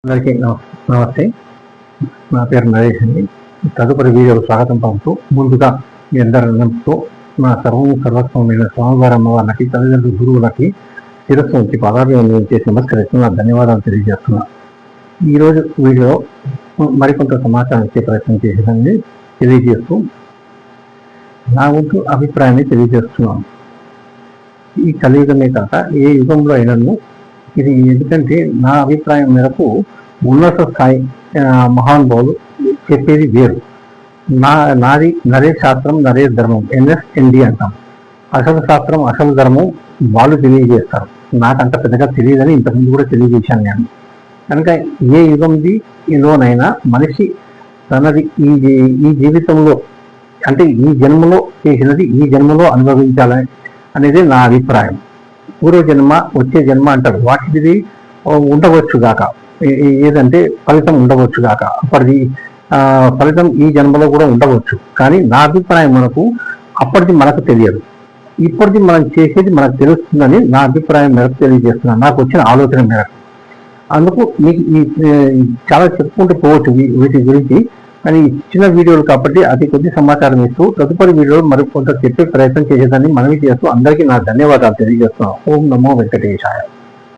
అందరికీ నమస్తే. నా పేరు నరేష్ అండి. తదుపరి వీడియోకు స్వాగతం పలుకుతూ ముందుగా మీ అందరితో నా సర్వస్వమైన స్వామివారి అమ్మవారికి తల్లిదండ్రుల గురువులకి శిరస్సు నుంచి పాదాభివందనం చేసి నమస్కరిస్తూ నా ధన్యవాదాలు తెలియజేస్తున్నా. ఈరోజు వీడియో మరికొంత సమాచారం ఇచ్చే ప్రయత్నం చేసేదాన్ని తెలియజేస్తూ నా వంతు అభిప్రాయాన్ని తెలియజేస్తున్నాను. ఈ కలియుగమే కాక ఏ యుగంలో అయినను ఇది ఎందుకంటే నా అభిప్రాయం మేరకు ఉన్నత స్థాయి మహానుభావులు చెప్పేది వేరు. నాది నరే శాస్త్రం నరే ధర్మం, NSND అంటాం. అసలు శాస్త్రం అసలు ధర్మం వాళ్ళు తెలియజేస్తారు. నాకంత పెద్దగా తెలియదని ఇంతకుముందు కూడా తెలియజేశాను నేను. కనుక ఏ యుగంలోనైనా మనిషి తనది ఈ జీవితంలో అంటే ఈ జన్మలో చేసినది ఈ జన్మలో అనుభవించాలని అనేది నా అభిప్రాయం. పూర్వజన్మ వచ్చే జన్మ అంటారు, వాటిది ఉండవచ్చు గాక, ఏదంటే ఫలితం ఉండవచ్చు గాక, అప్పటిది ఫలితం ఈ జన్మలో కూడా ఉండవచ్చు. కానీ నా అభిప్రాయం మనకు అప్పటిది మనకు తెలియదు, ఇప్పటిది మనం చేసేది మనకు తెలుస్తుందని నా అభిప్రాయం మేరకు తెలియజేస్తున్నాను, నాకు వచ్చిన ఆలోచన మేరకు. అందుకు మీకు చాలా చెప్పుకుంటూ పోవచ్చు వీటి గురించి, కానీ చిన్న వీడియోలు కాబట్టి అతి కొద్ది సమాచారం ఇస్తూ తదుపరి వీడియోలు మరికొంత చెప్పే ప్రయత్నం చేసేదాన్ని మనవి చేస్తూ అందరికీ నా ధన్యవాదాలు తెలియజేస్తున్నాను. ఓం నమో వెంకటేశాయ.